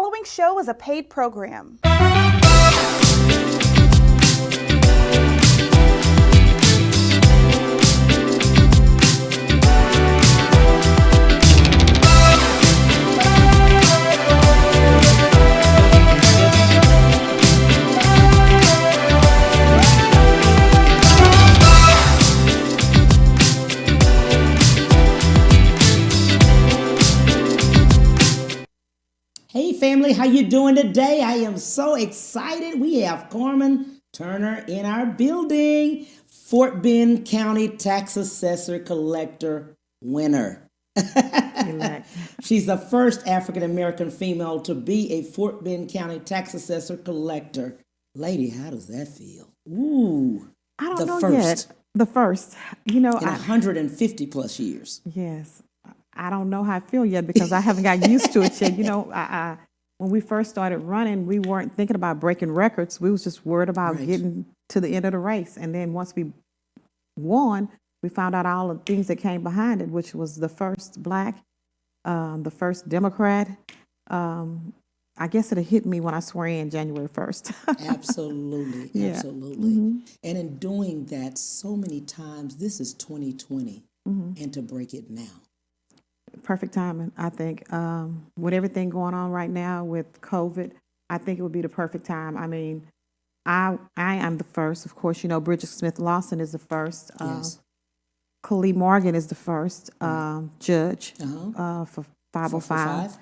following show is a paid program. Hey family, how you doing today? I am so excited. We have Carmen Turner in our building, Fort Bend County Tax Assessor Collector winner. She's the first African-American female to be a Fort Bend County Tax Assessor Collector. Lady, how does that feel? Ooh, I don't know yet. The first, in 150 plus years. Yes. I don't know how I feel yet because I haven't got used to it yet. When we first started running, we weren't thinking about breaking records. We was just worried about getting to the end of the race. And then once we won, we found out all the things that came behind it, which was the first Black, the first Democrat. I guess it hit me when I swore in January 1st. Absolutely, yeah. Absolutely. Mm-hmm. And in doing that so many times, this is 2020, and to break it now. Perfect timing, I think. With everything going on right now with COVID, I think it would be the perfect time. I mean, I am the first. Of course, Bridget Smith Lawson is the first. Yes. Khalid Morgan is the first judge for 505.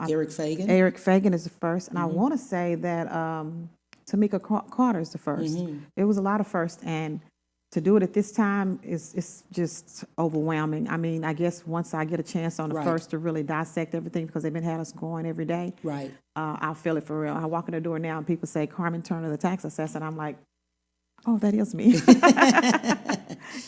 Eric Fagan. Eric Fagan is the first. And I want to say that Tamika Carter is the first. It was a lot of firsts. And to do it at this time is just overwhelming. I mean, I guess once I get a chance on the first to really dissect everything, because they've been had us going every day. Right. I'll feel it for real. I walk in the door now and people say, Carmen Turner, the tax assessor, and I'm like, oh, that is me.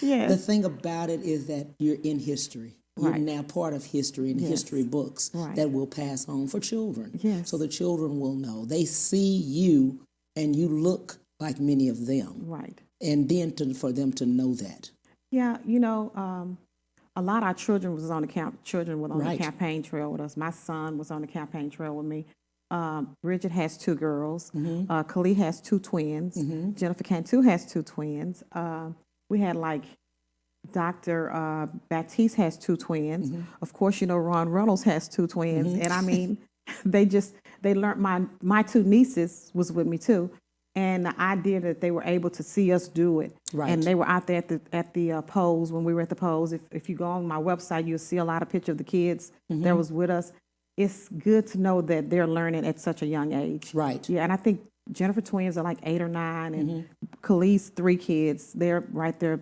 Yes. The thing about it is that you're in history. You're now part of history and history books that will pass on for children. Yes. So the children will know. They see you and you look like many of them. Right. And then for them to know that. Yeah, a lot of our children was on the campaign trail with us. My son was on the campaign trail with me. Bridget has 2 girls. Khalid has 2 twins. Jennifer Cantu has 2 twins. We had Dr. Baptiste has 2 twins. Of course, Ron Reynolds has 2 twins. And I mean, they learned, my 2 nieces was with me too. And the idea that they were able to see us do it, and they were out there at the polls when we were at the polls. If you go on my website, you'll see a lot of pictures of the kids that was with us. It's good to know that they're learning at such a young age. Right. Yeah, and I think Jennifer twins are 8 or 9, and Khalid's 3 kids. They're right there,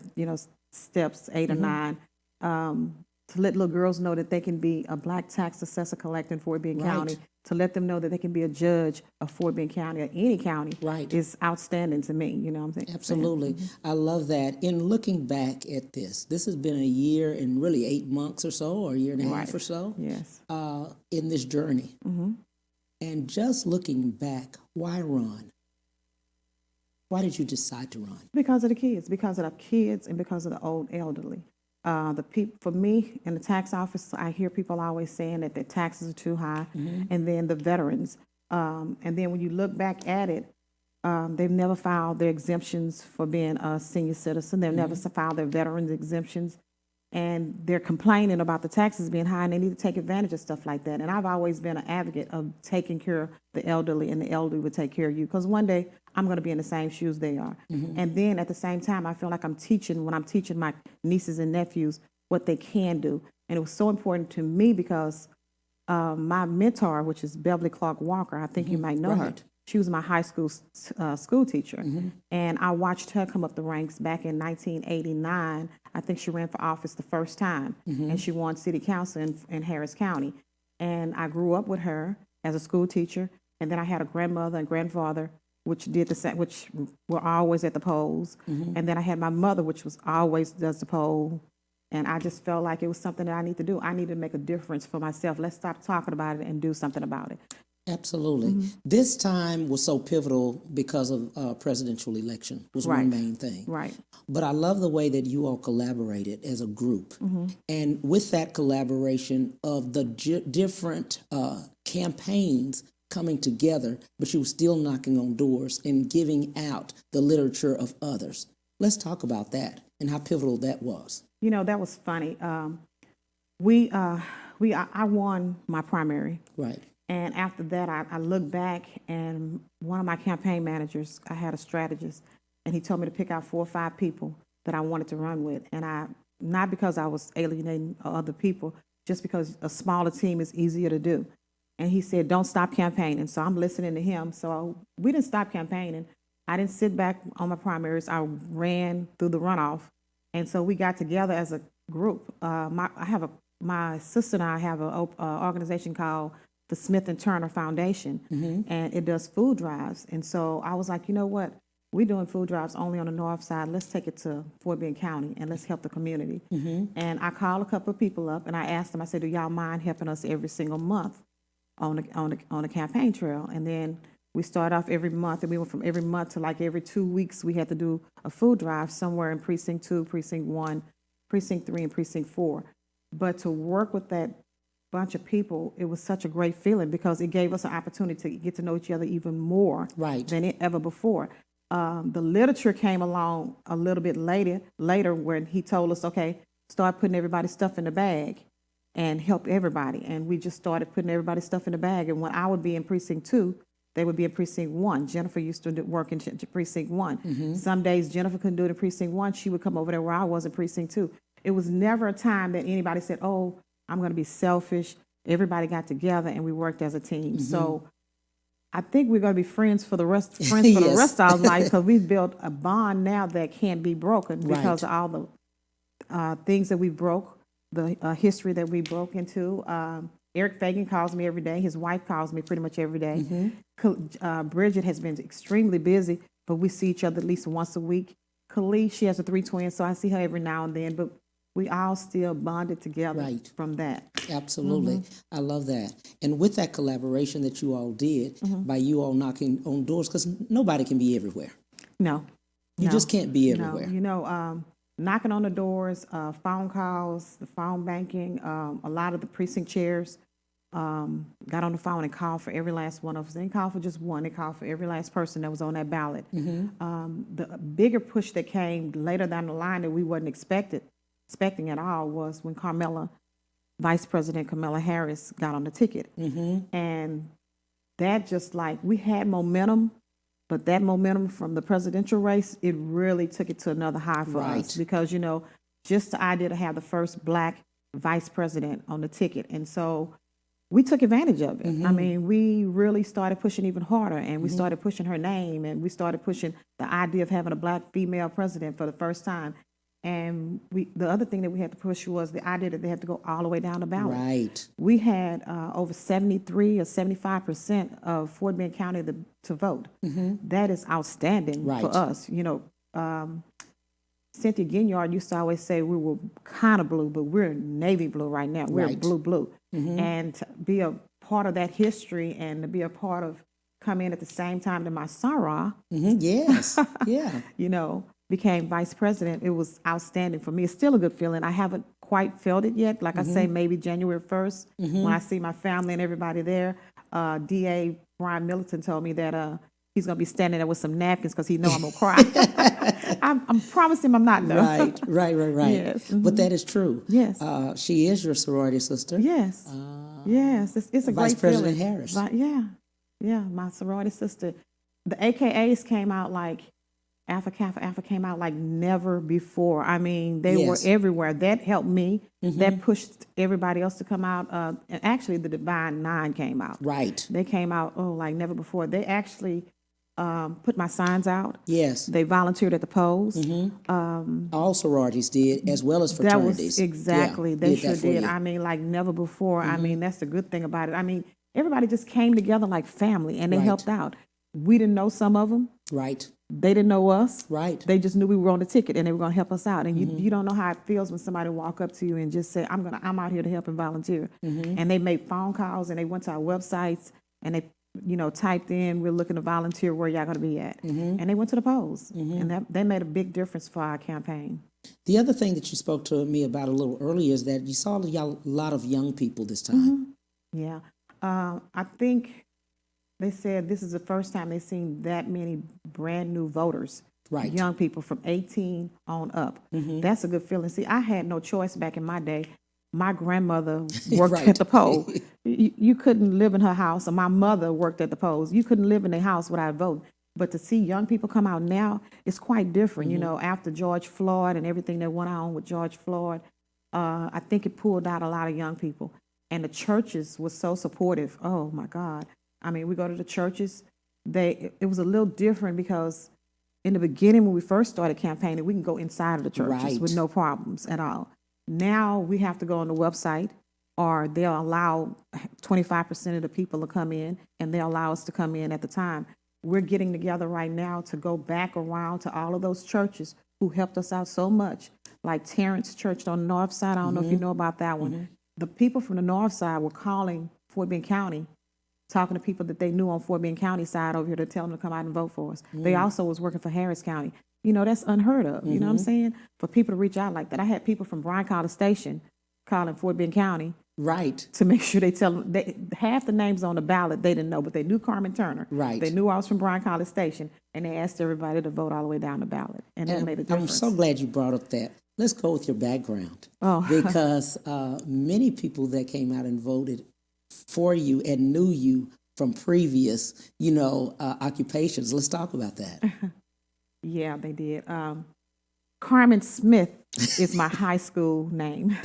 steps 8 or 9. To let little girls know that they can be a Black tax assessor collector in Fort Bend County, to let them know that they can be a judge of Fort Bend County or any county is outstanding to me. You know what I'm saying? Absolutely. I love that. In looking back at this has been a year and really 8 months or so, or a year and a half or so. Yes. In this journey. And just looking back, why run? Why did you decide to run? Because of the kids, and because of the old elderly. For me in the tax office, I hear people always saying that their taxes are too high, and then the veterans. And then when you look back at it, they've never filed their exemptions for being a senior citizen. They've never filed their veterans exemptions, and they're complaining about the taxes being high, and they need to take advantage of stuff like that. And I've always been an advocate of taking care of the elderly, and the elderly would take care of you, because one day I'm going to be in the same shoes they are. And then at the same time, I feel like I'm teaching my nieces and nephews what they can do. And it was so important to me because my mentor, which is Beverly Clark Walker, I think you might know her. She was my high school school teacher. And I watched her come up the ranks back in 1989. I think she ran for office the first time, and she won city council in Harris County. And I grew up with her as a school teacher. And then I had a grandmother and grandfather which did the same, which were always at the polls. And then I had my mother, which was always does the poll. And I just felt like it was something that I need to do. I need to make a difference for myself. Let's stop talking about it and do something about it. Absolutely. This time was so pivotal because of presidential election was Right. one main thing. Right. But I love the way that you all collaborated as a group. And with that collaboration of the different campaigns coming together, but you were still knocking on doors and giving out the literature of others. Let's talk about that and how pivotal that was. You know, that was funny. I won my primary. Right. And after that, I looked back, and one of my campaign managers, I had a strategist, and he told me to pick out 4 or 5 people that I wanted to run with. And not because I was alienating other people, just because a smaller team is easier to do. And he said, don't stop campaigning. So I'm listening to him. So we didn't stop campaigning. I didn't sit back on my primaries. I ran through the runoff. And so we got together as a group. My sister and I have an organization called the Smith and Turner Foundation, and it does food drives. And so I was like, you know what? We're doing food drives only on the north side. Let's take it to Fort Bend County and let's help the community. And I called a couple of people up and I asked them, I said, do y'all mind helping us every single month on the campaign trail? And then we started off every month, and we went from every month to like every 2 weeks we had to do a food drive somewhere in Precinct 2, Precinct 1, Precinct 3, and Precinct 4. But to work with that bunch of people, it was such a great feeling because it gave us an opportunity to get to know each other even more than ever before. The literature came along a little bit later when he told us, okay, start putting everybody's stuff in the bag and help everybody. And we just started putting everybody's stuff in the bag. And when I would be in Precinct 2, they would be in Precinct 1. Jennifer used to work in Precinct 1. Some days Jennifer couldn't do it in Precinct 1. She would come over there where I was in Precinct 2. It was never a time that anybody said, oh, I'm going to be selfish. Everybody got together and we worked as a team. So I think we're going to be friends for the rest for the rest of our life, because we've built a bond now that can't be broken because of all the things that we broke, the history that we broke into. Eric Fagan calls me every day. His wife calls me pretty much every day. Bridget has been extremely busy, but we see each other at least once a week. Khalid, she has 3 twins, so I see her every now and then, but we all still bonded together from that. Absolutely. I love that. And with that collaboration that you all did, by you all knocking on doors, because nobody can be everywhere. No. You just can't be everywhere. No. You know, knocking on the doors, phone calls, the phone banking, a lot of the precinct chairs got on the phone and called for every last one of us. They didn't call for just one, they called for every last person that was on that ballot. The bigger push that came later down the line that we wasn't expecting at all was when Vice President Kamala Harris got on the ticket. And that just like, we had momentum, but that momentum from the presidential race, it really took it to another high for us, because, you know, just the idea to have the first Black vice president on the ticket. And so we took advantage of it. I mean, we really started pushing even harder, and we started pushing her name, and we started pushing the idea of having a Black female president for the first time. And the other thing that we had to push was the idea that they had to go all the way down the ballot. We had over 73 or 75% of Fort Bend County to vote. That is outstanding for us. You know, Cynthia Ginyard used to always say we were kind of blue, but we're navy blue right now. We're blue. And to be a part of that history and to be a part of come in at the same time that my Sarah, you know, became vice president, it was outstanding for me. It's still a good feeling. I haven't quite felt it yet. Like I say, maybe January 1st, when I see my family and everybody there. DA Brian Militant told me that he's going to be standing there with some napkins because he know I'm going to cry. I'm promising him I'm not, though. Right. Yes. But that is true. Yes. She is your sorority sister. Yes. Yes. It's a Vice great President feeling. Harris. Yeah, my sorority sister. The AKAs came out like, Alpha came out like never before. I mean, they were everywhere. That helped me. That pushed everybody else to come out. And actually, the Divine Nine came out. They came out, like never before. They actually put my signs out. They volunteered at the polls. All sororities did, as well as fraternities. That was exactly. They sure did. I mean, like never before. I mean, that's the good thing about it. I mean, everybody just came together like family, and they helped out. We didn't know some of them. They didn't know us. They just knew we were on the ticket and they were going to help us out. And you don't know how it feels when somebody walk up to you and just say, I'm out here to help and volunteer. And they made phone calls and they went to our websites and they typed in, we're looking to volunteer, where y'all going to be at. And they went to the polls. And that made a big difference for our campaign. The other thing that you spoke to me about a little earlier is that you saw a lot of young people this time. Yeah. I think they said this is the first time they've seen that many brand new voters. Right. Young people from 18 on up. That's a good feeling. See, I had no choice back in my day. My grandmother worked at the poll. You couldn't live in her house, or my mother worked at the polls. You couldn't live in their house without voting. But to see young people come out now, it's quite different. After George Floyd and everything that went on with George Floyd, I think it pulled out a lot of young people. And the churches were so supportive. Oh, my God. I mean, we go to the churches. It was a little different because in the beginning, when we first started campaigning, we can go inside of the churches with no problems at all. Now we have to go on the website, or they'll allow 25% of the people to come in, and they'll allow us to come in at the time. We're getting together right now to go back around to all of those churches who helped us out so much, like Terrence Church on the north side. I don't know if you know about that one. The people from the north side were calling Fort Bend County, talking to people that they knew on Fort Bend County side over here to tell them to come out and vote for us. They also was working for Harris County. That's unheard of. You know what I'm saying? For people to reach out like that. I had people from Bryan College Station calling Fort Bend County. Right. To make sure they tell them. Half the names on the ballot they didn't know, but they knew Carmen Turner. Right. They knew I was from Bryan College Station, and they asked everybody to vote all the way down the ballot. And it made a difference. I'm so glad you brought up that. Let's go with your background. Oh. Because many people that came out and voted for you and knew you from previous, occupations. Let's talk about that. Yeah, they did. Carmen Smith is my high school name.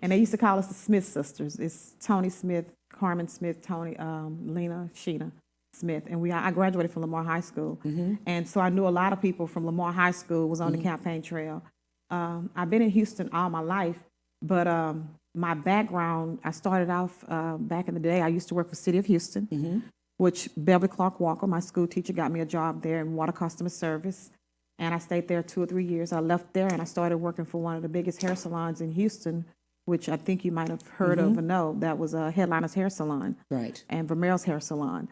And they used to call us the Smith sisters. It's Tony Smith, Carmen Smith, Tony, Lena, Sheena Smith. And I graduated from Lamar High School. And so I knew a lot of people from Lamar High School was on the campaign trail. I've been in Houston all my life, but my background, I started off back in the day, I used to work for City of Houston, which Beverly Clark Walker, my school teacher, got me a job there in water customer service. And I stayed there 2 or 3 years. I left there and I started working for one of the biggest hair salons in Houston, which I think you might have heard of or know. That was Headliner's Hair Salon. Right. And Vermeer's Hair Salon.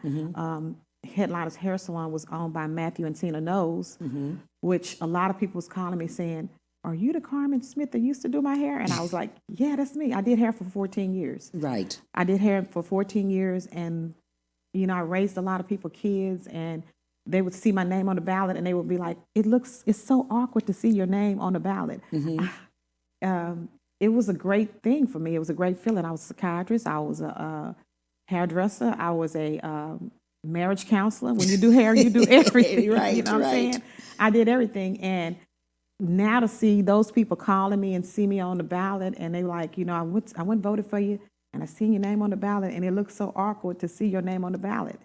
Headliner's Hair Salon was owned by Matthew and Tina Knowles, which a lot of people was calling me saying, "Are you the Carmen Smith that used to do my hair?" And I was like, "Yeah, that's me. I did hair for 14 years." Right. I did hair for 14 years, and I raised a lot of people, kids, and they would see my name on the ballot, and they would be like, "It's so awkward to see your name on the ballot." It was a great thing for me. It was a great feeling. I was a psychiatrist. I was a hairdresser. I was a marriage counselor. When you do hair, you do everything. Right. You know what I'm saying? I did everything, and now to see those people calling me and see me on the ballot, and they like, I went and voted for you, and I seen your name on the ballot, and it looks so awkward to see your name on the ballot.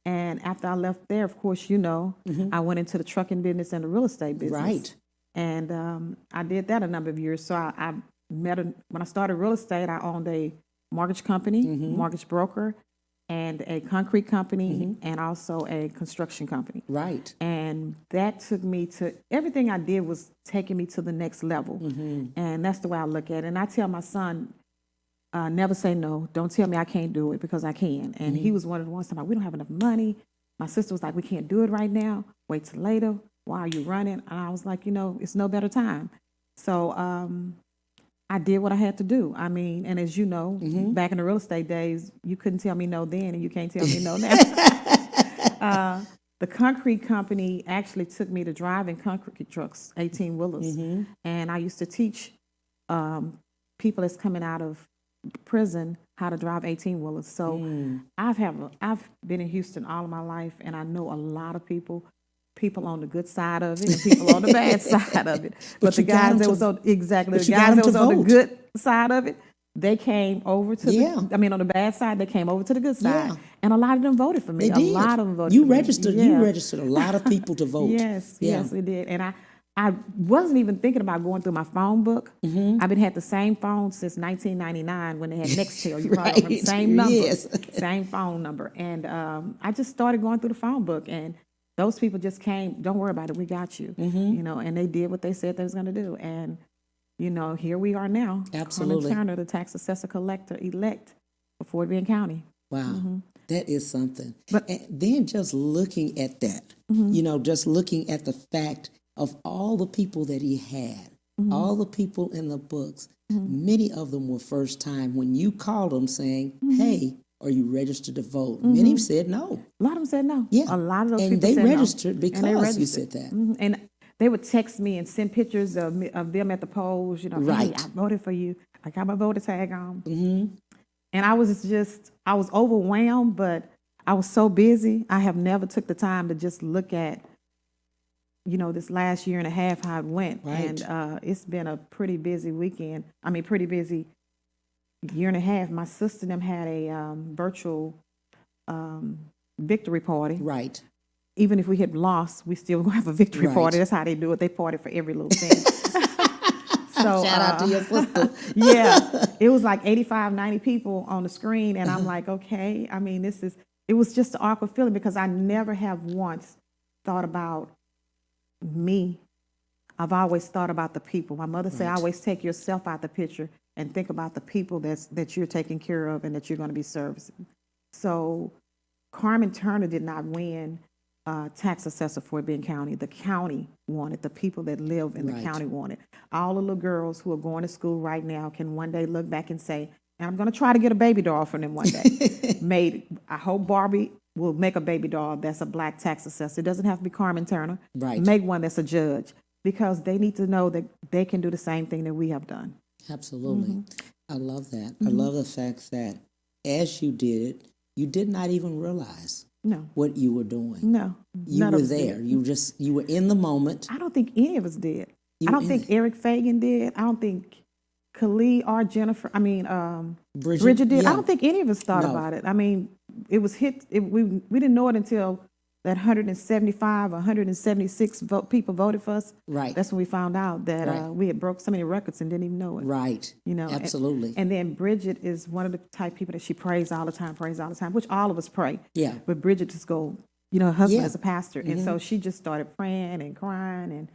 And after I left there, of course, I went into the trucking business and the real estate business. Right. And I did that a number of years. So I when I started real estate, I owned a mortgage company, mortgage broker, and a concrete company, and also a construction company. Right. And that took me to, everything I did was taking me to the next level. And that's the way I look at it. And I tell my son, never say no. Don't tell me I can't do it, because I can. And he was one of the ones talking about, we don't have enough money. My sister was like, we can't do it right now. Wait till later. Why are you running? And I was like, it's no better time. So I did what I had to do. I mean, and as you know, back in the real estate days, you couldn't tell me no then, and you can't tell me no now. The concrete company actually took me to driving concrete trucks, 18-wheelers. And I used to teach people that's coming out of prison how to drive 18-wheelers. So I've been in Houston all of my life, and I know a lot of people on the good side of it and people on the bad side of it. But the guys that was on the guys that was on the good side of it, they came over to on the bad side, they came over to the good side. Yeah. And a lot of them voted for me. They did. A lot of them voted for me. You registered a lot of people to vote. Yes, we did. And I wasn't even thinking about going through my phone book. I've been had the same phone since 1999 when they had Nextel. You probably remember the same number, same phone number. And I just started going through the phone book, and those people just came, don't worry about it, we got you. And they did what they said they was going to do. And, here we are now. Absolutely. Carmen Turner, the tax assessor collector elect for Fort Bend County. Wow. That is something. But- and then just looking at that, just looking at the fact of all the people that he had, all the people in the books, many of them were first time. When you called them saying, hey, are you registered to vote? Many said no. A lot of them said no. Yeah. A lot of those and people they said registered no. because And they you registered. said that. And they would text me and send pictures of them at the polls, hey, Right. I voted for you. I got my voter tag on. And I was overwhelmed, but I was so busy. I have never took the time to just look at, this last year and a half, how it went. Right. And it's been a pretty busy weekend. Pretty busy year and a half. My sister and them had a virtual victory party. Right. Even if we had lost, we still gonna have a victory Right. party. That's how they do it. They party for every little thing. So Shout out to your sister. yeah, it was like 85, 90 people on the screen, and I'm like, okay. It was just an awkward feeling because I never have once thought about me. I've always thought about the people. My mother said, Right. always take yourself out the picture and think about the people that you're taking care of and that you're going to be servicing. So Carmen Turner did not win tax assessor for Fort Bend County. The county wanted, the people that live in the Right. county wanted. All the little girls who are going to school right now can one day look back and say, and I'm going to try to get a baby doll from them one day. I hope Barbie will make a baby doll that's a black tax assessor. It doesn't have to be Carmen Turner. Right. Make one that's a judge, because they need to know that they can do the same thing that we have done. Absolutely. I love that. I love the fact that as you did it, you did not even realize No, what you were doing. no. You none were of us there. did. You were in the moment. I don't think any of us did. You I don't in think it. Eric Fagan did. I don't think Khalid or Jennifer, Bridget, Bridget did. yeah. I don't think any of us thought No. about it. It was hit. We didn't know it until that 175 or 176 people voted for us. Right. That's when we found out that Right. we had broke so many records and didn't even know it. Right. Absolutely. And then Bridget is one of the type people that she prays all the time, which all of us pray. Yeah. But Bridget just go, her husband Yeah. is a pastor. And so she just started praying and crying. And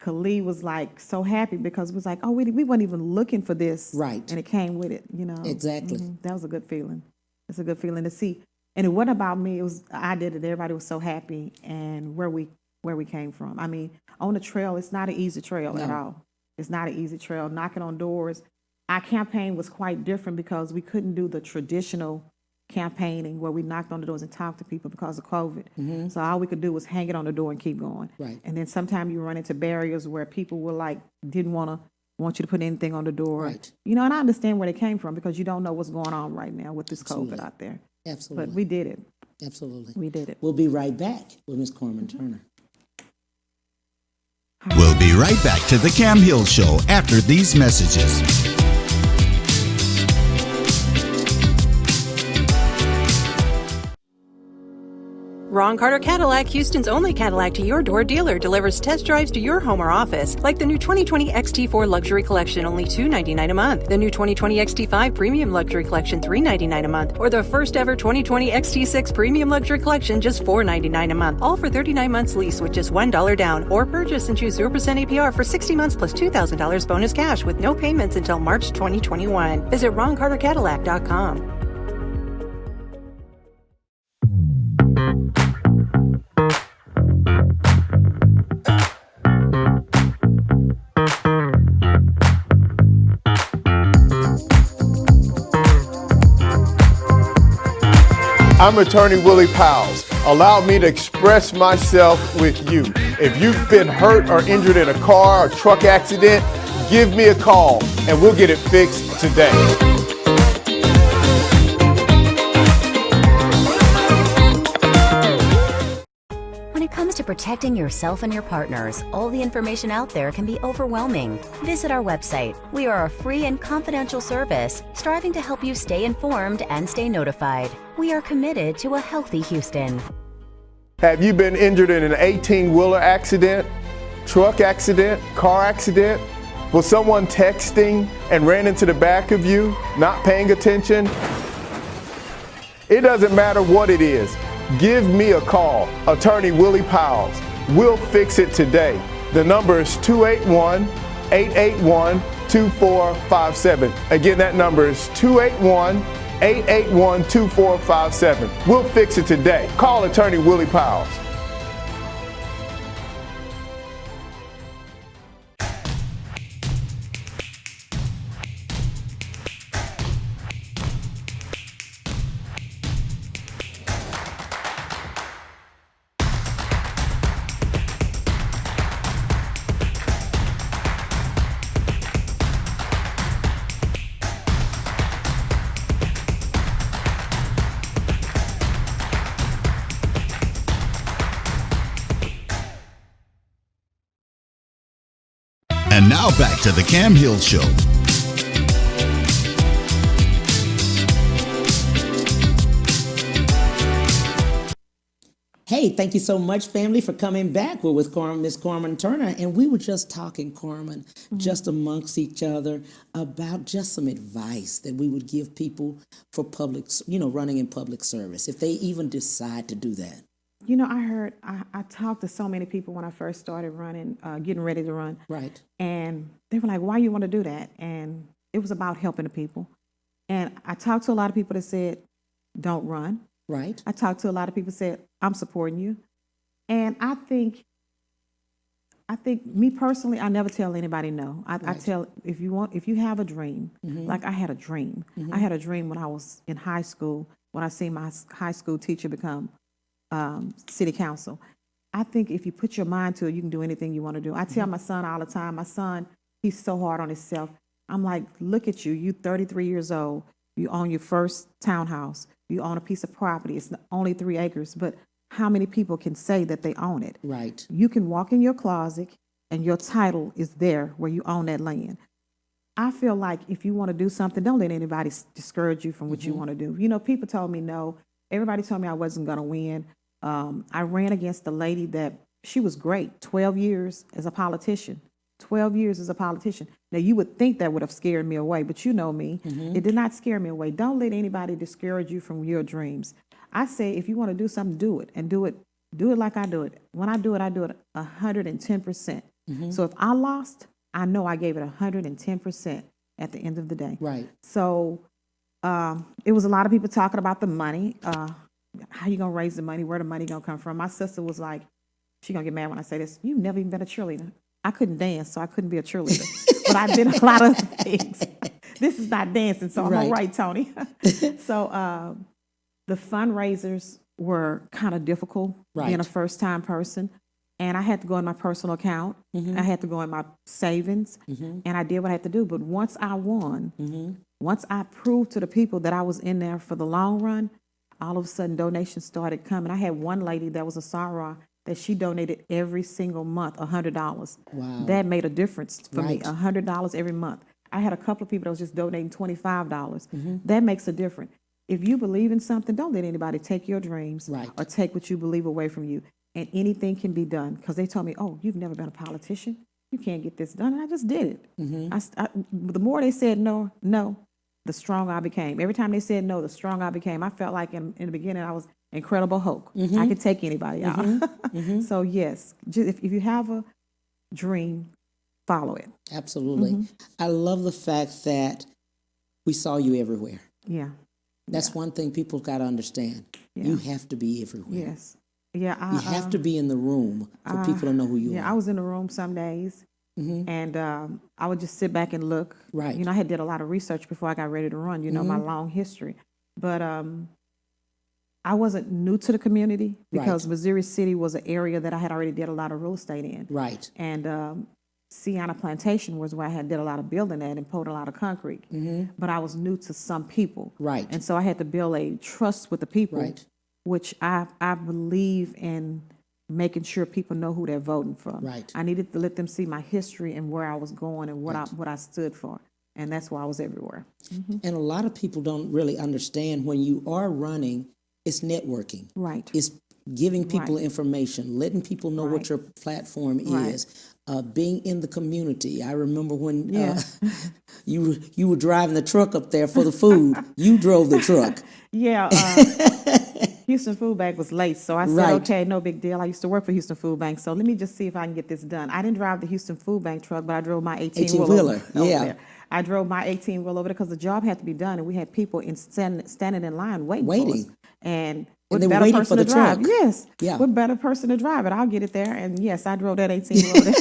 Khalid was like so happy because it was like, oh, we weren't even looking for this. Right. And it came with it, Exactly. That was a good feeling. It's a good feeling to see. And it wasn't about me. I did it. Everybody was so happy, and where we came from. On the trail, it's not an easy trail at all. It's not an easy trail. Knocking on doors. Our campaign was quite different because we couldn't do the traditional campaigning where we knocked on the doors and talked to people because of COVID. So all we could do was hang it on the door and keep going. Right. And then sometimes you run into barriers where people were didn't want you to put anything on the door. Right. And I understand where they came from because you don't know what's going on right now with this Absolutely. COVID out there. Absolutely. But we did it. Absolutely. We did it. We'll be right back with Ms. Carmen Turner. We'll be right back to the Cam Hill Show after these messages. Ron Carter Cadillac, Houston's only Cadillac to your door dealer, delivers test drives to your home or office, like the new 2020 XT4 Luxury Collection, only $299 a month. The new 2020 XT5 Premium Luxury Collection, $399 a month. Or the first ever 2020 XT6 Premium Luxury Collection, just $499 a month. All for 39 months lease with just $1 down. Or purchase and choose 0% APR for 60 months plus $2,000 bonus cash with no payments until March 2021. Visit RonCarterCadillac.com. I'm Attorney Willie Powles. Allow me to express myself with you. If you've been hurt or injured in a car or truck accident, give me a call and we'll get it fixed today. When it comes to protecting yourself and your partners, all the information out there can be overwhelming. Visit our website. We are a free and confidential service, striving to help you stay informed and stay notified. We are committed to a healthy Houston. Have you been injured in an 18-wheeler accident, truck accident, car accident? Was someone texting and ran into the back of you, not paying attention? It doesn't matter what it is. Give me a call, Attorney Willie Powles. We'll fix it today. The number is 281-881-2457. Again, that number is 281-881-2457. 881-2457. We'll fix it today. Call Attorney Willie Powers. And now back to the Cam Hill Show. Hey, thank you so much, family, for coming back. We're with Miss Carmen Turner, and we were just talking, Carmen, just amongst each other about just some advice that we would give people for public, running in public service, if they even decide to do that. You know, I talked to so many people when I first started running, getting ready to run. Right. And they were like, why you want to do that? And it was about helping the people. And I talked to a lot of people that said, don't run. Right. I talked to a lot of people that said, I'm supporting you. And I think me personally, I never tell anybody no. I tell, if you have a dream, like I had a dream. I had a dream when I was in high school, when I seen my high school teacher become city council. I think if you put your mind to it, you can do anything you want to do. I tell my son all the time, my son, he's so hard on himself. I'm like, look at you, you 33 years old, you own your first townhouse, you own a piece of property, it's only 3 acres, but how many people can say that they own it? Right. You can walk in your closet and your title is there where you own that land. I feel like if you want to do something, don't let anybody discourage you from what you want to do. You know, people told me no. Everybody told me I wasn't going to win. I ran against a lady that she was great, 12 years as a politician. 12 years as a politician. Now, you would think that would have scared me away, but you know me. It did not scare me away. Don't let anybody discourage you from your dreams. I say if you want to do something, do it, and do it like I do it. When I do it 110%. So if I lost, I know I gave it 110% at the end of the day. Right. So it was a lot of people talking about the money. How you gonna raise the money? Where the money gonna come from? My sister was like, she gonna get mad when I say this. You've never even been a cheerleader. I couldn't dance, so I couldn't be a cheerleader. But I did a lot of things. This is not dancing, so I'm all right, Tony. So the fundraisers were kind of difficult, being a first-time person. And I had to go in my personal account. I had to go in my savings. And I did what I had to do. But once I won, once I proved to the people that I was in there for the long run, all of a sudden donations started coming. I had one lady that was a soror that she donated every single month $100. Wow. That made a difference for me, $100 every month. I had a couple of people that was just donating $25. That makes a difference. If you believe in something, don't let anybody take your dreams or take what you believe away from you. And anything can be done. Because they told me, oh, you've never been a politician? You can't get this done. And I just did it. The more they said no, the stronger I became. Every time they said no, the stronger I became. I felt like in the beginning I was Incredible Hulk. I could take anybody out. So yes, if you have a dream, follow it. Absolutely. I love the fact that we saw you everywhere. Yeah. That's one thing people got to understand. You have to be everywhere. Yes. Yeah. You have to be in the room for people to know who you are. Yeah, I was in the room some days. And I would just sit back and look. Right. You know, I had did a lot of research before I got ready to run, you know, my long history. But I wasn't new to the community because Missouri City was an area that I had already did a lot of real estate in. Right. And Sienna Plantation was where I had did a lot of building at and poured a lot of concrete. But I was new to some people. Right. And so I had to build a trust with the people, which I believe in making sure people know who they're voting for. Right. I needed to let them see my history and where I was going and what I stood for. And that's why I was everywhere. And a lot of people don't really understand when you are running, it's networking. Right. It's giving people information, letting people know what your platform is, being in the community. I remember when you were driving the truck up there for the food. You drove the truck. Houston Food Bank was late, so I said, okay, no big deal. I used to work for Houston Food Bank, so let me just see if I can get this done. I didn't drive the Houston Food Bank truck, but I drove my 18-wheeler. Yeah. I drove my 18-wheel over there because the job had to be done, and we had people standing in line waiting for us. And they were better waiting person for to the drive? truck. Yes. Yeah. What better person to drive it? I'll get it there. And yes, I drove that 18-wheel there.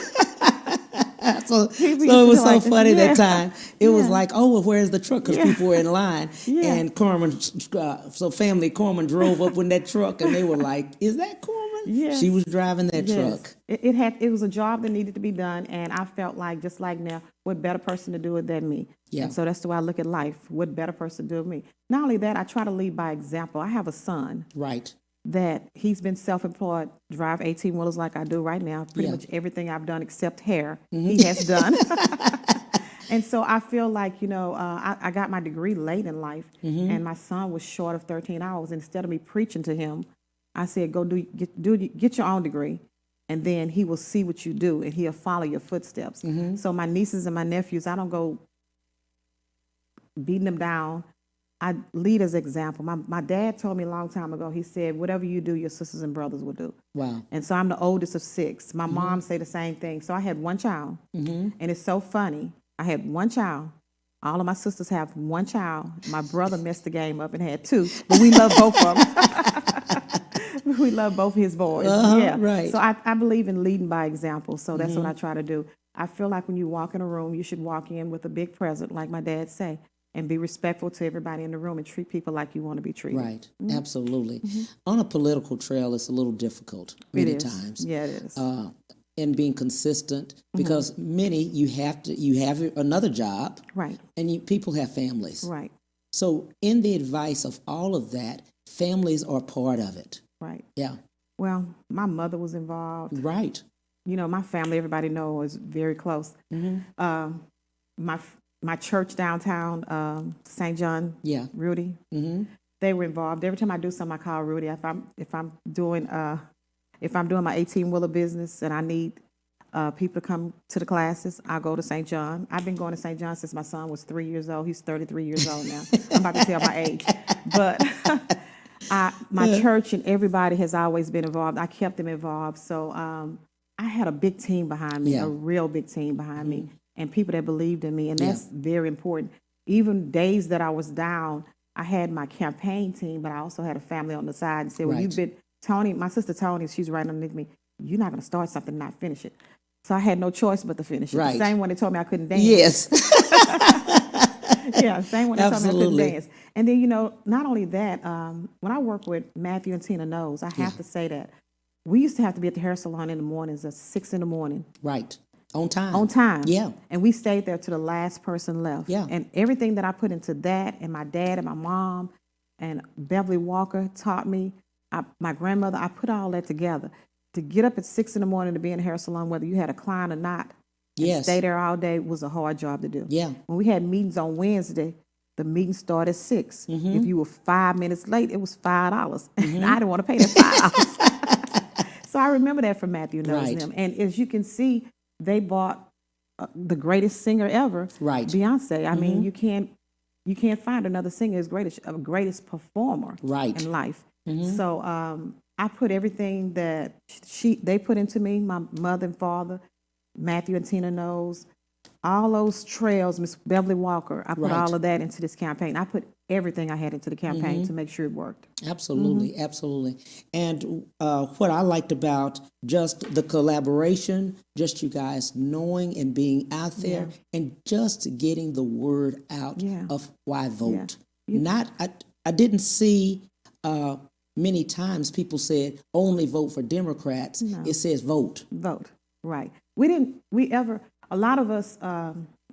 So it used to was do so like funny that. that time. It was Yeah. like, oh, well, where's the truck? Because Yeah. people were in line. Yeah. And Carmen, Carmen drove up with that truck, and they were like, is that Carmen? Yes. She was driving that Yes. truck. It was a job that needed to be done, and I felt like, just like now, what better person to do it than me? Yeah. And so that's the way I look at life. What better person to do it than me? Not only that, I try to lead by example. I have a son Right. that he's been self-employed, drive 18-wheelers like I do right now. Pretty Yeah. much everything I've done except hair, he has done. And so I feel like, I got my degree late in life, and my son was short of 13 hours. Instead of me preaching to him, I said, go get your own degree, and then he will see what you do, and he'll follow your footsteps. So my nieces and my nephews, I don't go beating them down. I lead as example. My dad told me a long time ago, he said, whatever you do, your sisters and brothers will do. Wow. And so I'm the oldest of 6. My mom say the same thing. So I had one child, and it's so funny. I had one child. All of my sisters have one child. My brother messed the game up and had 2, but we love both of them. We love both his boys. Yeah. Right. So I believe in leading by example. So that's what I try to do. I feel like when you walk in a room, you should walk in with a big present, like my dad say, and be respectful to everybody in the room and treat people like you want to be treated. Right. Absolutely. On a political trail, it's a little difficult many It is. times. Yeah, it is. And being consistent, because many you have another job, Right. and people have families. Right. So in the advice of all of that, families are part of it. Right. Yeah. Well, my mother was involved. Right. My family, everybody knows, is very close. My church downtown, St. John, Yeah. Rudy, they were involved. Every time I do something, I call Rudy. If I'm doing my 18-wheeler business and I need people to come to the classes, I'll go to St. John. I've been going to St. John since my son was 3 years old. He's 33 years old now. I'm about to tell my age, but my church and everybody has always been involved. I kept them involved, so I had a big team behind me, a real big team behind me, and people that believed in me, and that's very important. Even days that I was down, I had my campaign team, but I also had a family on the side and said, well, you've been, Tony, my sister Tony, she's right underneath me, you're not going to start something and not finish it. So I had no choice but to finish it. Right. The same one that told me I couldn't dance. Yes. Yeah, same one that told me I couldn't Absolutely. dance. And then, not only that, when I work with Matthew and Tina Knows, I have to say that we used to have to be at the hair salon in the mornings at 6 in the morning. Right. On time. On time. Yeah. And we stayed there till the last person left. Yeah. And everything that I put into that, and my dad and my mom and Beverly Walker taught me, my grandmother, I put all that together. To get up at 6 in the morning to be in a hair salon, whether you had a client or not, and stay there all day was a hard job to do. Yeah. When we had meetings on Wednesday, the meeting started at 6. If you were 5 minutes late, it was $5. And I didn't want to pay that $5. So I remember that from Matthew Knows Right. them. And as you can see, they bought the greatest singer ever, Right. Beyonce. I mean, you can't find another singer as greatest performer Right. in life. So I put everything that they put into me, my mother and father, Matthew and Tina Knows, all those trails, Miss Beverly Walker, I put all of that into this campaign. I put everything I had into the campaign to make sure it worked. Absolutely, absolutely. And what I liked about just the collaboration, just you guys knowing and being out there, and just getting the word out of why vote. I didn't see many times people said only vote for Democrats. No. It says vote. Vote, right. A lot of us,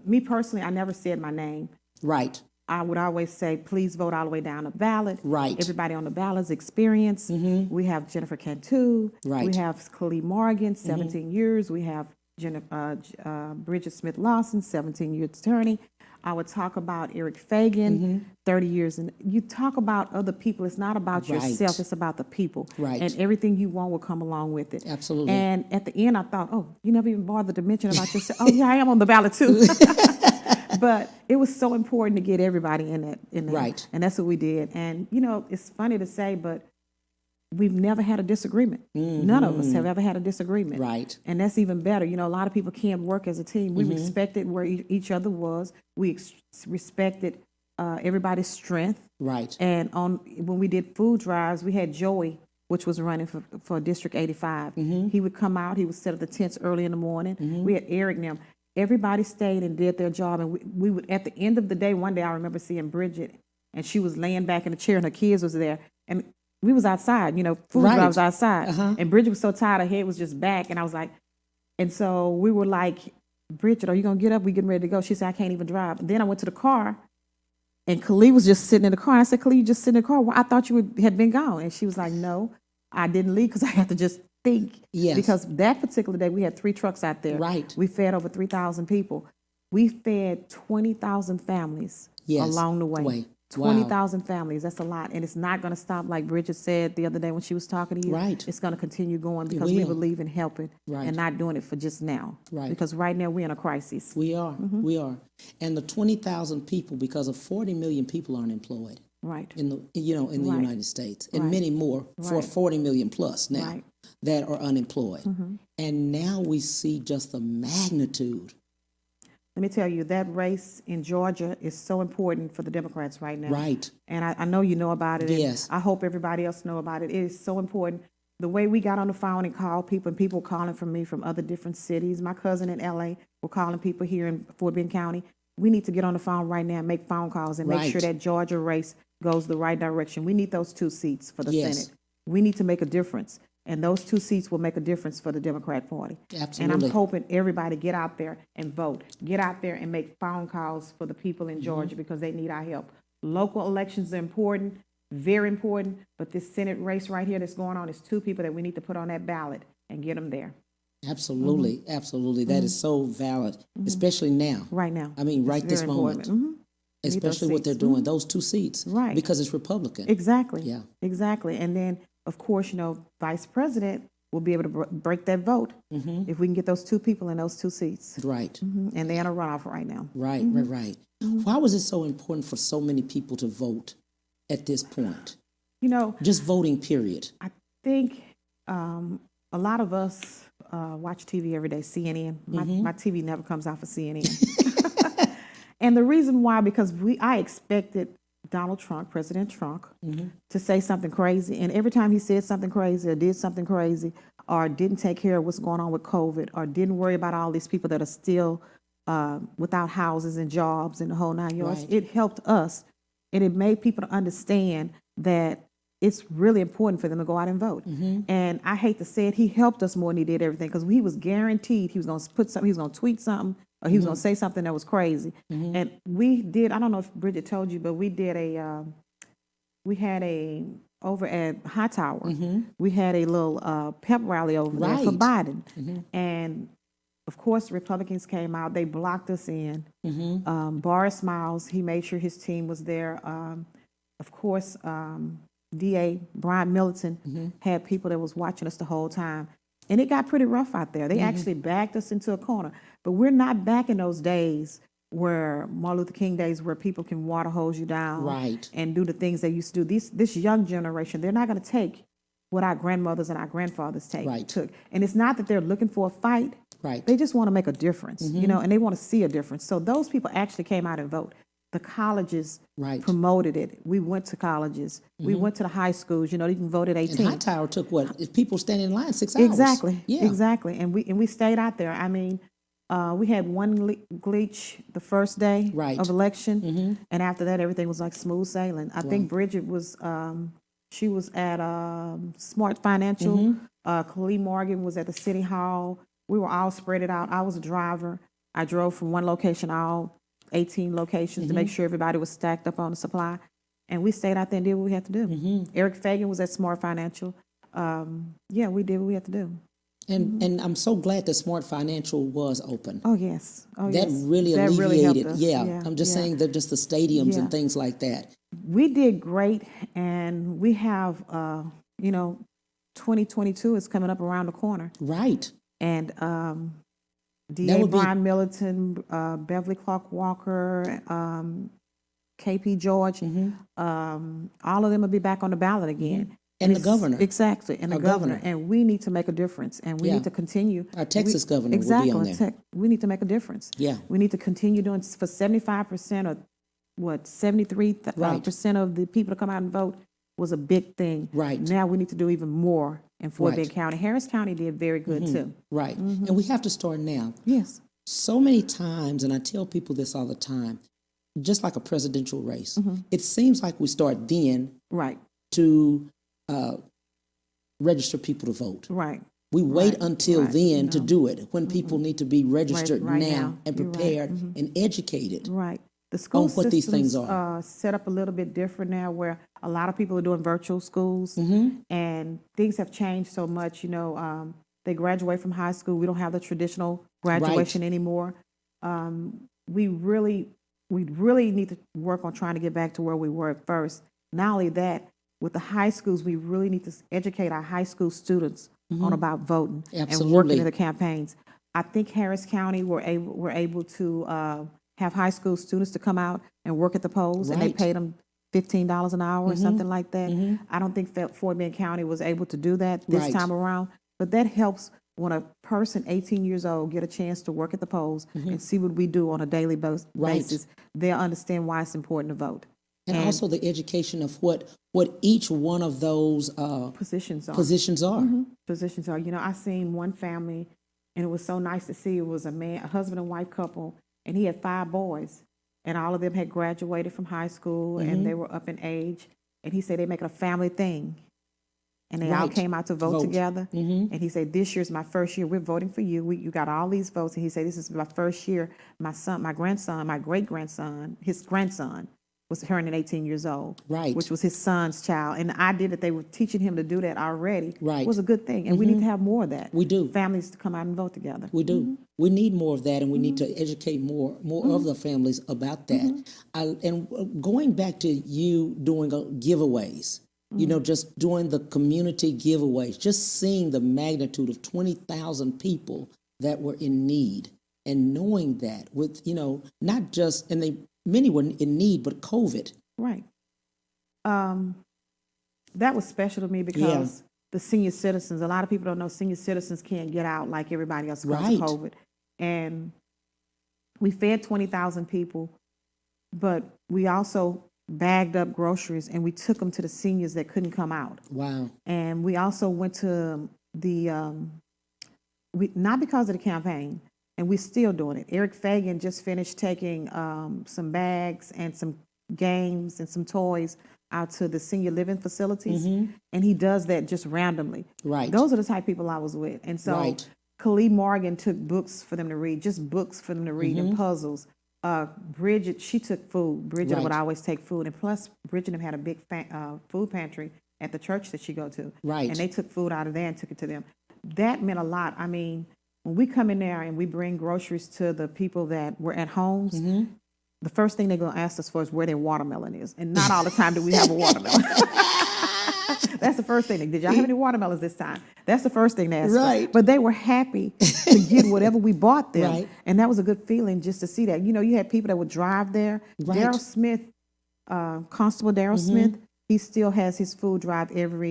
me personally, I never said my name. Right. I would always say, please vote all the way down the ballot. Right. Everybody on the ballot's experience. We have Jennifer Cantu. Right. We have Khalid Morgan, 17 years. We have Bridget Smith Lawson, 17-year attorney. I would talk about Eric Fagan, 30 years. And you talk about other people. It's not about yourself. It's about the people. Right. And everything you want will come along with it. Absolutely. And at the end, I thought, oh, you never even bothered to mention about yourself. Oh, yeah, I am on the ballot, too. But it was so important to get everybody in that. Right. And that's what we did. And, it's funny to say, but we've never had a disagreement. None of us have ever had a disagreement. Right. And that's even better. You know, a lot of people can't work as a team. We respected where each other was. We respected everybody's strength. Right. And when we did food drives, we had Joey, which was running for District 85. He would come out. He would set up the tents early in the morning. We had Eric and them. Everybody stayed and did their job. And we would, at the end of the day, one day I remember seeing Bridget, and she was laying back in the chair, and her kids was there. And we was outside, you know, food drives outside. And Bridget was so tired, her head was just back. And I was like, and so we were like, Bridget, are you going to get up? We getting ready to go. She said, I can't even drive. And then I went to the car, and Khalid was just sitting in the car. And I said, Khalid, you just sitting in the car. Well, I thought you had been gone. And she was like, no, I didn't leave because I had to just think. Yes. Because that particular day, we had 3 trucks out there. Right. We fed over 3,000 people. We fed 20,000 families along the way. 20,000 families, that's a lot. And it's not going to stop, like Bridget said the other day when she was talking to you. Right. It's going to continue going because we believe in helping and not doing it for just now. Right. Because right now we're in a crisis. We are. We are. And the 20,000 people, because of 40 million people aren't employed. Right. In the United States, and many more for 40 million plus now that are unemployed. And now we see just the magnitude. Let me tell you, that race in Georgia is so important for the Democrats right now. Right. And I know you know about it. Yes. And I hope everybody else know about it. It is so important. The way we got on the phone and called people, and people calling from me from other different cities. My cousin in LA were calling people here in Fort Bend County. We need to get on the phone right now and make phone calls and make sure that Georgia race goes the right direction. We need those 2 seats for the Senate. We need to make a difference. And those 2 seats will make a difference for the Democrat Party. Absolutely. And I'm hoping everybody get out there and vote. Get out there and make phone calls for the people in Georgia because they need our help. Local elections are important, very important, but this Senate race right here that's going on is 2 people that we need to put on that ballot and get them there. Absolutely, absolutely. That is so valid, especially now. Right now. I mean, right this moment. Especially what they're doing, those 2 seats. Right. Because it's Republican. Exactly. Yeah. Exactly. And then, of course, you know, Vice President will be able to break that vote if we can get those 2 people in those 2 seats. Right. And they're in a runoff right now. Right, right. Why was it so important for so many people to vote at this point? You know, just voting, period. I think a lot of us watch TV every day, CNN. My TV never comes out for CNN. And the reason why, because I expected Donald Trump, President Trump, to say something crazy. And every time he said something crazy or did something crazy or didn't take care of what's going on with COVID or didn't worry about all these people that are still without houses and jobs and the whole 9 yards, it helped us. And it made people understand that it's really important for them to go out and vote. And I hate to say it, he helped us more than he did everything because he was guaranteed he was going to put something, he was going to tweet something, or he was going to say something that was crazy. And we did, I don't know if Bridget told you, but we did over at Hightower, we had a little pep rally over there for Biden. And of course, the Republicans came out, they blocked us in. Boris Miles, he made sure his team was there. Of course, DA Brian Militant had people that was watching us the whole time. And it got pretty rough out there. They actually backed us into a corner. But we're not back in those days where Martin Luther King days where people can water hose you down and do the things they used to do. This young generation, they're not going to take what our grandmothers and our grandfathers took. And it's not that they're looking for a fight. They just want to make a difference, you know, and they want to see a difference. So those people actually came out and voted. The colleges promoted it. We went to colleges. We went to the high schools. You know, you can vote at 18. And Hightower took what? If people standing in line 6 hours. Exactly. Yeah. Exactly. And we stayed out there. I mean, we had one glitch the first day of election, and after that, everything was like smooth sailing. I think Bridget was she was at Smart Financial. Khalid Morgan was at the City Hall. We were all spread it out. I was a driver. I drove from one location all 18 locations to make sure everybody was stacked up on the supply. And we stayed out there and did what we had to do. Eric Fagan was at Smart Financial. Yeah, we did what we had to do. And I'm so glad that Smart Financial was open. Oh, yes. Oh, that yes. really that alleviated. Really yeah, I'm just saying that just the stadiums and things like that. We did great, and we have, you know, 2022 is coming up around the corner. Right. And DA Brian Militant, Beverly Clark Walker, KP George, all of them will be back on the ballot again. And the governor. Exactly, and the Our governor. governor. And we need to make a difference, and we Yeah. need to continue. Our Texas governor will be exactly, on there. We need to make a difference. Yeah. We need to continue doing, for 75% of, 73% Right. of the people to come out and vote was a big thing. Right. Now we need to do even more in Fort Right. Bend County. Harris County did very good too. Right. And we have to start now. Yes. So many times, and I tell people this all the time, just like a presidential race, it seems like we start then Right. to register people to vote. Right. We wait Right, until right, then to no. do it, when people need to be registered right now now. and You're right, prepared and educated. Right. The school what these things systems are. set up a little bit different now, where a lot of people are doing virtual schools, and things have changed so much. You know, they graduate from high school. We don't have the traditional graduation anymore. We really need to work on trying to get back to where we were at first. Not only that, with the high schools, we really need to educate our high school students on about voting and Absolutely. working in the campaigns. I think Harris County were able to have high school students to come out and work at the polls, and they Right. paid them $15 an hour or something like that. I don't think that Fort Bend County was able to do that this Right. time around, but that helps when a person 18 years old get a chance to work at the polls and see what we do on a daily Right. basis. They'll understand why it's important to vote. And also the education of what each one of those Positions are. positions are. Positions are. You know, I seen one family, and it was so nice to see. It was a husband and wife couple, and he had 5 boys, and all of them had graduated from high school, and they were up in age. And he said they make it a family thing, and they all Right. came out to vote together. And he said, "This year's my first year. We're voting for you. You got all these votes." And he said, "This is my first year. My son, my grandson, my great grandson, his grandson was turning 18 years old, Right. which was his son's child. And the idea that they were teaching him to do that already Right. was a good thing. And we need to have more of that. We do. Families to come out and vote together. We do. We need more of that, and we need to educate more of the families about that. And going back to you doing giveaways, you know, just doing the community giveaways, just seeing the magnitude of 20,000 people that were in need, and knowing that with, you know, not just, and many were in need, but COVID. Right. That was special to me because the senior citizens, a lot of people don't know senior citizens can't get out like everybody else because Right. of COVID. And we fed 20,000 people, but we also bagged up groceries and we took them to the seniors that couldn't come out. Wow. And we also went to not because of the campaign, and we're still doing it. Eric Fagan just finished taking some bags and some games and some toys out to the senior living facilities, and he does that just randomly. Right. Those are the type of people I was with. And so Right. Khalid Morgan took books for them to read, just books for them to read and puzzles. Bridget, she took food. Bridget would Right. always take food. And plus, Bridget had a big food pantry at the church that she go to. Right. And they took food out of there and took it to them. That meant a lot. I mean, when we come in there and we bring groceries to the people that were at homes, the first thing they're going to ask us for is where their watermelon is. And not all the time do we have a watermelon. That's the first thing. Did y'all have any watermelons this time? That's the first thing they asked Right. for. But they were happy to get whatever we bought them. Right. And that was a good feeling just to see that. You know, you had people that would drive there. Right. Daryl Smith, Constable Daryl Smith, he still has his food drive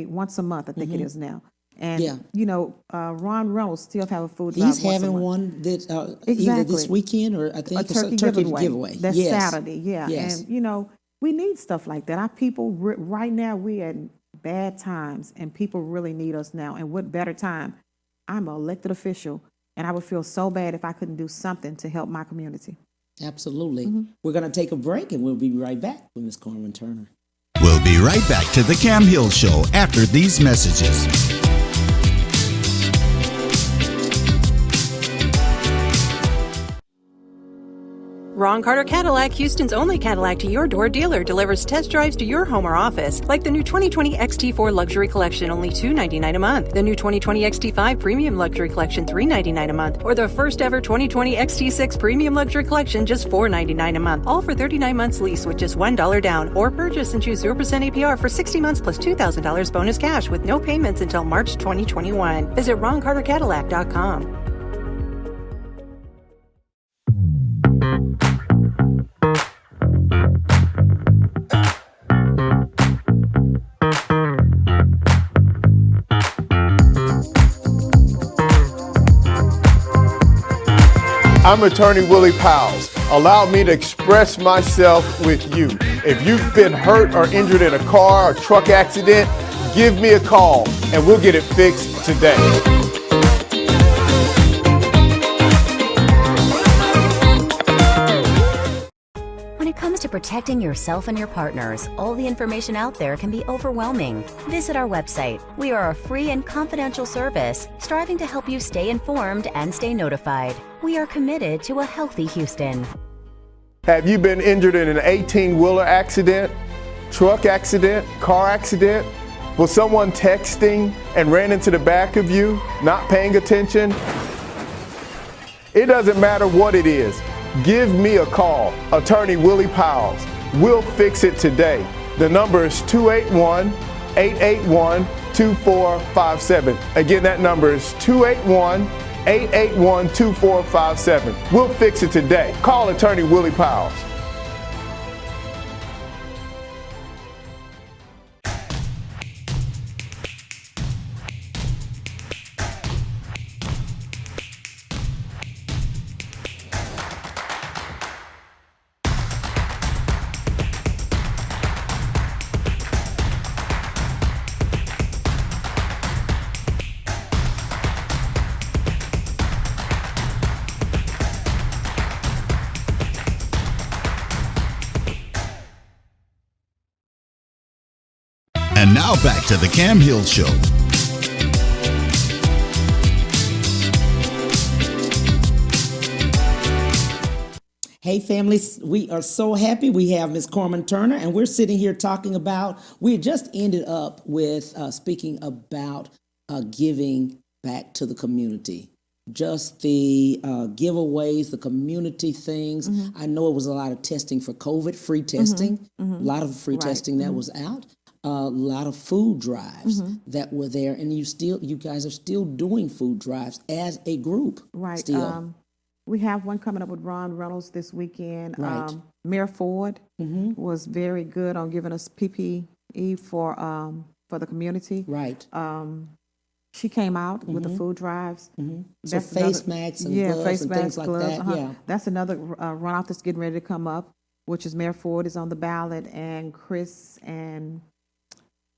once a month, I think it is now. And, Yeah. you know, Ron Reynolds still have a food drive He's once a having month. one that either Exactly. this weekend or I think A it's turkey giveaway. That's Yes. Saturday, yeah. Yes. And, you know, we need stuff like that. Our people, right now, we at bad times, and people really need us now. And what better time? I'm an elected official, and I would feel so bad if I couldn't do something to help my community. Absolutely. We're going to take a break, and we'll be right back with Ms. Carmen Turner. We'll be right back to the Cam Hill Show after these messages. Ron Carter Cadillac, Houston's only Cadillac to your door dealer, delivers test drives to your home or office, like the new 2020 XT4 Luxury Collection, only $299 a month. The new 2020 XT5 Premium Luxury Collection, $399 a month. Or the first ever 2020 XT6 Premium Luxury Collection, just $499 a month. All for 39 months lease with just $1 down. Or purchase and choose 0% APR for 60 months plus $2,000 bonus cash with no payments until March 2021. Visit RonCarterCadillac.com. I'm Attorney Willie Powles. Allow me to express myself with you. If you've been hurt or injured in a car or truck accident, give me a call and we'll get it fixed today. When it comes to protecting yourself and your partners, all the information out there can be overwhelming. Visit our website. We are a free and confidential service striving to help you stay informed and stay notified. We are committed to a healthy Houston. Have you been injured in an 18-wheeler accident, truck accident, car accident? Was someone texting and ran into the back of you, not paying attention? It doesn't matter what it is. Give me a call, Attorney Willie Powles. We'll fix it today. The number is 281-881-2457. Again, that number is 281-881-2457. We'll fix it today. Call Attorney Willie Powles. And now back to the Cam Hill Show. Hey families, we are so happy we have Miss Carmen Turner, and we're sitting here talking about, we just ended up with speaking about giving back to the community. Just the giveaways, the community things. I know it was a lot of testing for COVID, free testing, a lot of free testing that was out. A lot of food drives that were there, and you guys are still doing food drives as a group. Right. Still. We have one coming up with Ron Reynolds this weekend. Right. Mayor Ford was very good on giving us PPE for the community. Right. She came out with the food drives. So face masks and gloves and things like that. Yeah. That's another runoff that's getting ready to come up, which is Mayor Ford is on the ballot, and Chris and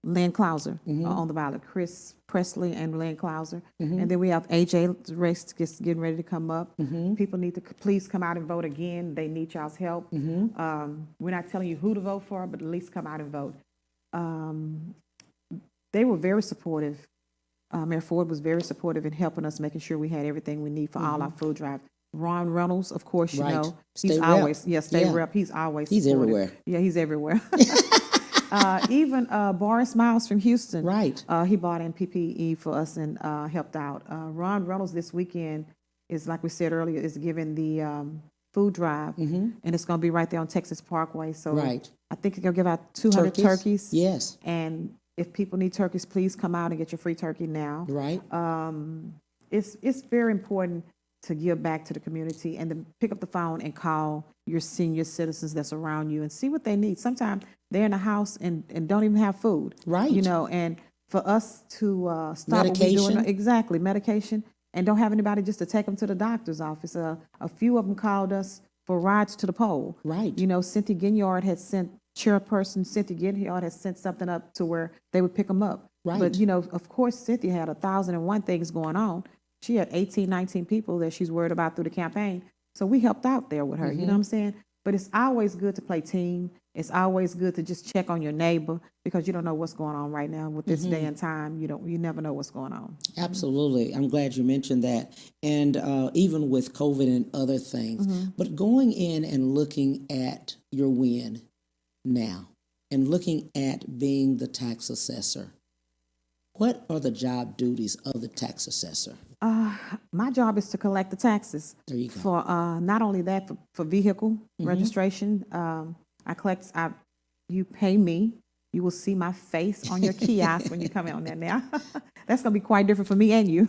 Lynn Clouser are on the ballot. Chris Presley and Lynn Clouser. And then we have AJ's race getting ready to come up. People need to please come out and vote again. They need y'all's help. We're not telling you who to vote for, but at least come out and vote. They were very supportive. Mayor Ford was very supportive in helping us, making sure we had everything we need for all our food drives. Ron Reynolds, of course, you know, he's always, rep. He's always supportive. He's everywhere. Yeah, he's everywhere. Even Boris Miles from Houston, he bought in PPE for us and helped out. Ron Reynolds this weekend is, like we said earlier, is giving the food drive, and it's going to be right there on Texas Parkway. So I think they'll give out 200 turkeys. Yes. And if people need turkeys, please come out and get your free turkey now. Right. It's very important to give back to the community and to pick up the phone and call your senior citizens that's around you and see what they need. Sometimes they're in the house and don't even have food. Right. You know, and for us to stop medication. What we're doing, exactly, medication, and don't have anybody just to take them to the doctor's office. A few of them called us for rides to the poll. Right. You know, Cynthia Ginyard had sent, chairperson Cynthia Ginyard has sent something up to where they would pick them up. Right. But, you know, of course, Cynthia had 1,001 things going on. She had 18, 19 people that she's worried about through the campaign. So we helped out there with her, you know what I'm saying? But it's always good to play team. It's always good to just check on your neighbor because you don't know what's going on right now with this day and time. You never know what's going on. Absolutely. I'm glad you mentioned that. And even with COVID and other things, but going in and looking at your win now and looking at being the tax assessor, what are the job duties of the tax assessor? My job is to collect the taxes. There you go. For not only that, for vehicle registration, you pay me. You will see my face on your kiosk when you come on there now. That's going to be quite different for me and you.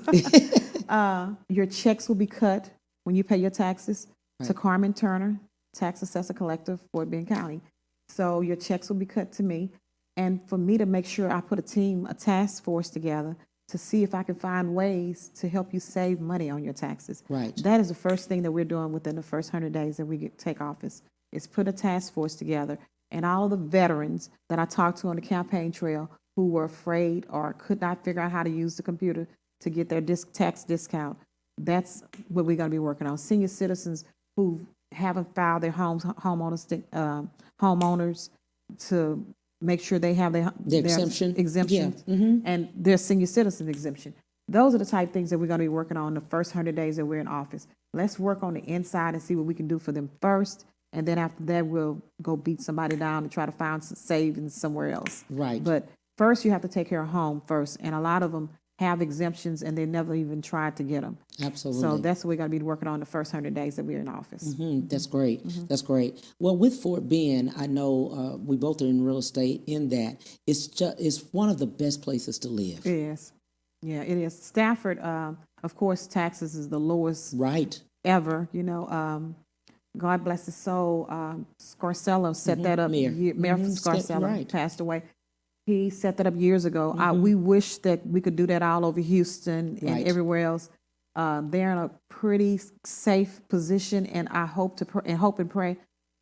Your checks will be cut when you pay your taxes to Carmen Turner, Tax Assessor Collector, Fort Bend County. So your checks will be cut to me. And for me to make sure I put a task force together to see if I can find ways to help you save money on your taxes. Right. That is the first thing that we're doing within the first 100 days that we take office, is put a task force together. And all of the veterans that I talked to on the campaign trail who were afraid or could not figure out how to use the computer to get their tax discount, that's what we're going to be working on. Senior citizens who haven't filed their homeowners to make sure they have their exemption, and their senior citizen exemption. Those are the type of things that we're going to be working on the first 100 days that we're in office. Let's work on the inside and see what we can do for them first, and then after that, we'll go beat somebody down and try to find some savings somewhere else. Right. But first, you have to take care of home first, and a lot of them have exemptions and they never even tried to get them. Absolutely. So that's what we're going to be working on the first 100 days that we're in office. That's great. That's great. Well, with Fort Bend, I know we both are in real estate. In that, it's one of the best places to live. It is. Yeah, it is. Stafford, of course, taxes is the lowest ever. You know, God bless his soul. Scarcella set that up. Mayor Scarcella passed away. He set that up years ago. We wish that we could do that all over Houston and everywhere else. They're in a pretty safe position, and I hope and pray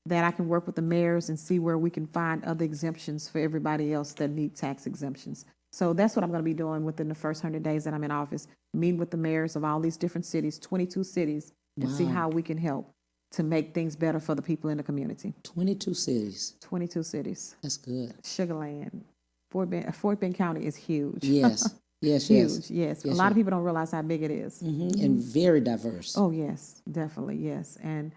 that I can work with the mayors and see where we can find other exemptions for everybody else that need tax exemptions. So that's what I'm going to be doing within the first 100 days that I'm in office, meeting with the mayors of all these different cities, 22 cities, and see how we can help to make things better for the people in the community. 22 cities. 22 cities. That's good. Sugar Land. Fort Bend County is huge. Yes. Huge. Yes. A lot of people don't realize how big it is. And very diverse. Oh, yes, definitely, yes. And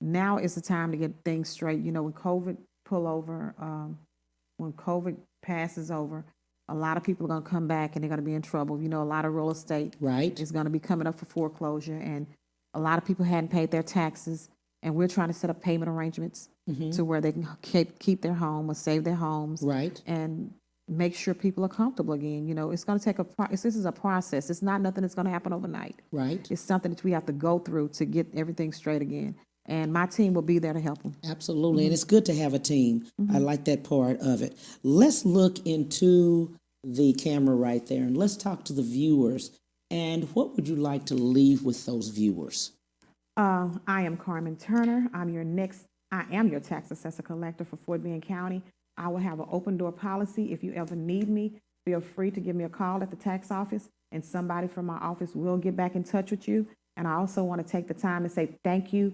now is the time to get things straight. You know, when COVID when COVID passes over, a lot of people are going to come back and they're going to be in trouble. You know, a lot of real estate is going to be coming up for foreclosure, and a lot of people hadn't paid their taxes, and we're trying to set up payment arrangements to where they can keep their home or save their homes. And make sure people are comfortable again. You know, it's going to take this is a process. It's not nothing that's going to happen overnight. It's something that we have to go through to get everything straight again. And my team will be there to help them. Absolutely. And it's good to have a team. I like that part of it. Let's look into the camera right there and let's talk to the viewers. And what would you like to leave with those viewers? I am Carmen Turner. I am your tax assessor collector for Fort Bend County. I will have an open door policy. If you ever need me, feel free to give me a call at the tax office, and somebody from my office will get back in touch with you. And I also want to take the time to say thank you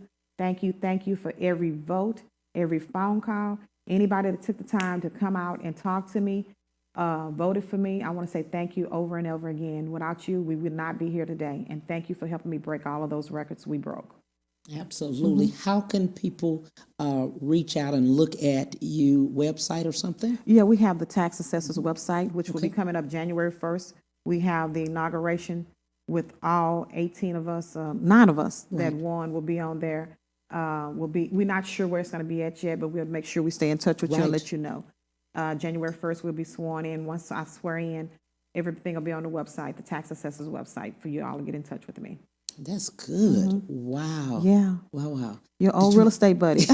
for every vote, every phone call, anybody that took the time to come out and talk to me, voted for me. I want to say thank you over and over again. Without you, we would not be here today. And thank you for helping me break all of those records we broke. Absolutely. How can people reach out and look at you website or something? Yeah, we have the Tax Assessor's website, which will be coming up January 1st. We have the inauguration with all 9 of us that won will be on there. We're not sure where it's going to be at yet, but we'll make sure we stay in touch with you and let you know. January 1st, we'll be sworn in. Once I swear in, everything will be on the website, the Tax Assessor's website, for you all to get in touch with me. That's good. Wow. Yeah. Wow. Your old real estate buddy.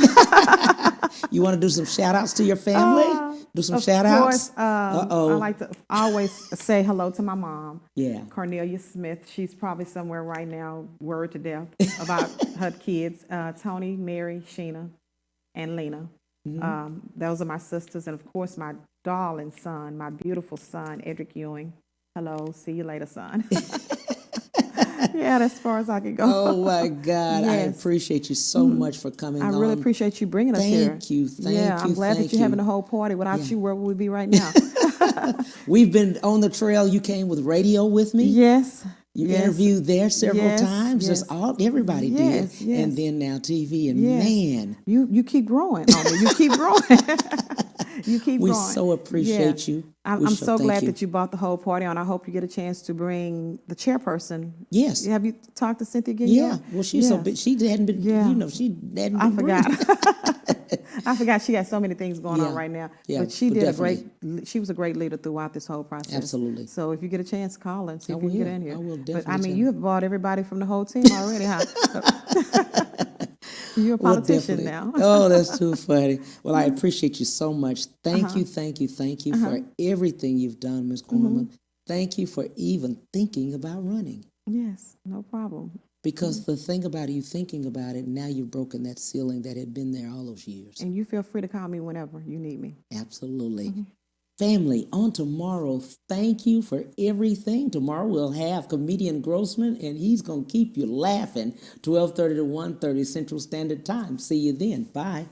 You want to do some shout outs to your family? Do some shout outs? Of course. I like to always say hello to my mom. Yeah. Cornelia Smith. She's probably somewhere right now, worried to death about her kids. Tony, Mary, Sheena, and Lena. Those are my sisters. And of course, my darling son, my beautiful son, Edric Ewing. Hello. See you later, son. Yeah, that's as far as I can go. Oh, my God. I appreciate you so much for coming on. I really appreciate you bringing us here. Thank you. I'm glad that you're having a whole party. Without you, where would we be right now? We've been on the trail. You came with radio with me. Yes. You interviewed there several times. Just everybody did. And then now TV. And man. You keep growing on me. You keep growing. You keep growing. We so appreciate you. I'm so glad that you brought the whole party on. I hope you get a chance to bring the chairperson. Yes. Have you talked to Cynthia again? Yeah. Well, she's so big. She hadn't been, she hadn't been. I forgot. I forgot she got so many things going on right now. Yeah, but she did she was a great leader throughout this whole process. Absolutely. So if you get a chance, call her and see if you can get in here. I will definitely. But I mean, you have brought everybody from the whole team already, huh? You're a politician now. Oh, that's too funny. Well, I appreciate you so much. Thank you for everything you've done, Ms. Carmen. thank you for even thinking about running. Yes, no problem. Because the thing about you thinking about it, now you've broken that ceiling that had been there all those years. And you feel free to call me whenever you need me. Absolutely. Family, on tomorrow, thank you for everything. Tomorrow we'll have comedian Grossman, and he's going to keep you laughing. 12:30 to 1:30 Central Standard Time. See you then. Bye.